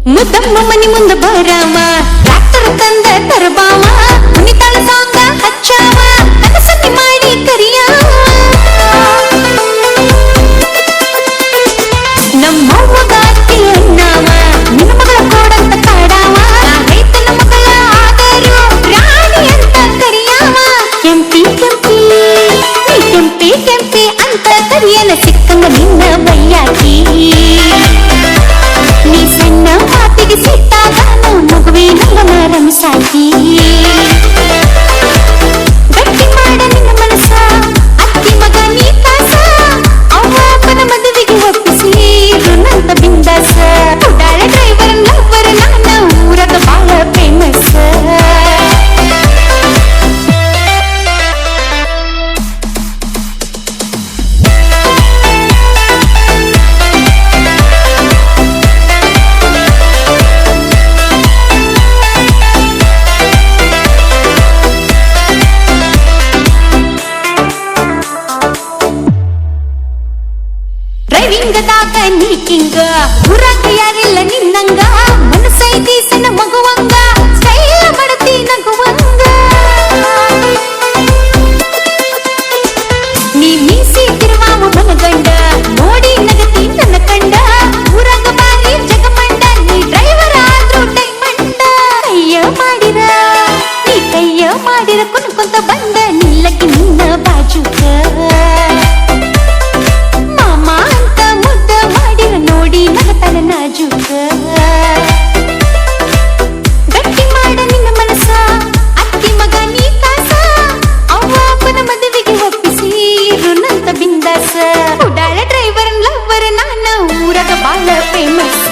ಮುದ್ದಮ್ಮ ಮನಿ ಮುಂದ ಬರಾಮ ಟ್ರ್ಯಾಕ್ಟರ್ ತಂದ ತರಬಾವ ಕುಣಿತಾಳ ಸಾಂಗ ಹಚ್ಚಾವ ಕನಸತಿ ಮಾಡಿ ಕರಿಯಾವ ನಮ್ಮವ್ವಗ ಅತ್ತಿ ಅಣ್ಣಾವ ನಿನ್ನ ಮಗಳ ಕೊಡಂತ ಕಾಡಾವ ರೈತನ ಮಗಳ ಆದರೂ ರಾಣಿ ಅಂತ ಕರಿಯಾವ ಕೆಂಪಿ ಕೆಂಪಿ ನೀ ಕೆಂಪಿ ಕೆಂಪಿ ಅಂತ ಕರಿಯನ ಸಿಕ್ಕಂಗ ನಿನ್ನ ಬಯ್ಯಾಕಿ ನೀ ಸಣ್ಣ ಮಾತಿಗೆ ಸಿಟ್ಟಾಗ ಮಗುವಿನ ರಮಿಸಾಕಿ ಗಟ್ಟಿ ಮಾಡ ನಿನ್ನ ಮನಸ ಅತ್ತಿ ಮಗ ನೀ ಕಾಸ ಅವ್ವ ಅಪ್ಪನ ಮದುವೆಗೆ ಒಪ್ಪಿಸಿ ಋಣಂತ ಬಿಂದಾಸ ಉಡಾಳ ಡ್ರೈವರ್ ಲವ್ವರ್ ನಾನ ಊರಾಗ ಬಾಳ ಫೇಮಸ್ ಡ್ರೈವಿಂಗದಾಗ ನೀ ಕಿಂಗ ಊರಾಗ ಯಾರಿಲ್ಲ ನಿನ್ನಂಗ ಮನಸೈತಿ ಸಣ್ಣ ಮಗುವಂಗ ಸ್ಟೈಲ ಮಾಡತಿ ನಗುವಂಗ ನೀ ಮೀಸಿ ತಿರುವಾವ ಮನಗಂಡ ನೋಡಿ ನಗತಿ ನನ್ನ ಕಂಡ ಊರಾಗ ಬಾರಿ ಜಗಮಂಡ ನೀ ಡ್ರೈವರ್ ಆದ್ರೂ ಟೈಮಂಡ ಕೈಯ ಮಾಡಿರ ಕುನ್ಕೊಂತ ಬಂದ ನಿಲ್ಲಕ್ಕೆ ನಿನ್ನ ಬಾಜುಕ ನೋಡಿ ನಗತನ ನಾಜೂಕ ಗಟ್ಟಿ ಮಾಡ ನಿನ್ನ ಮನಸ ಅತ್ತಿ ಮಗ ನೀ ಕಾಸ ಅವ್ವ ಅಪ್ಪನ ಮದುವೆಗೆ ಒಪ್ಪಿಸಿ ಋಣಂತ ಬಿಂದಾಸ ಉಡಾಳ ಡ್ರೈವರ್ ಲವ್ವರ್ ನಾನ ಊರಾಗ ಬಾಳ ಫೇಮಸ್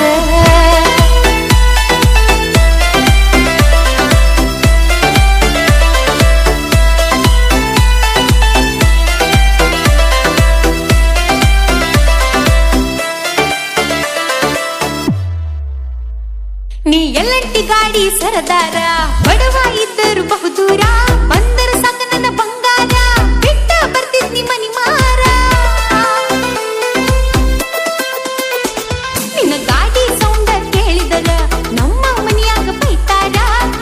ನೀ ಎಲ್ಲಂಟಿ ಗಾಡಿ ಸರದಾರ ಬಡವ ಇದ್ದರು ಬಹುದೂರ ಬಂದರ ಸಾಕ ನನ್ನ ಬಂಗಾರ ಬಿಟ್ಟ ಬರ್ತಿದ್ನಿ ಮನಿ ಮಾರ ನಿನ್ನ ಗಾಡಿ ಸೌಂಡ ಕೇಳಿದರ ನಮ್ಮ ಮನಿಯಾಗ ಬೈತಾರ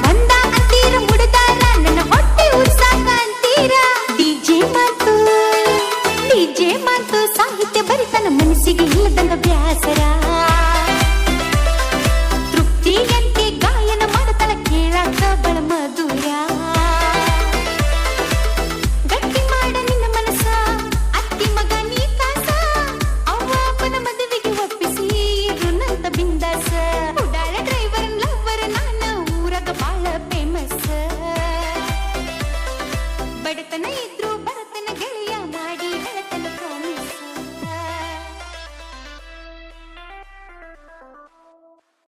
ಬಂದ ಅಂತೀರ ಮುಡದಾರ ನನ್ನ ಹೊಟ್ಟೆ ಉರ್ಸಾಕ ಅಂತೀರ ಡಿಜೆ ಮಾತು ಸಾಹಿತ್ಯ ಬರಿತನ ಮನಸ್ಸಿಗೆ ಇಲ್ಲದಂಗ ಬ್ಯಾಸರ ಗಾಯನ ಮಾಡತಳ ಕೇಳಾಕ ಬಳ ಮಧುರ ಗಟ್ಟಿ ಮಾಡ ನಿನ್ನ ಮನಸ ಅತ್ತಿ ಮಗ ನೀ ಕಾಸ ಅವ್ವ ಅಪ್ಪನ ಮದುವೆಗೆ ಒಪ್ಪಿಸಿ ಋಣಂತ ಬಿಂದಾಸ ಉಡಾಳ ಡ್ರೈವರ್ ಲವ್ವರ್ ನಾನ ಊರಾಗ ಬಾಳ ಫೇಮಸ್ ಬಡತನ ಇದ್ರು ಬಡತನ ಗೆಳೆಯ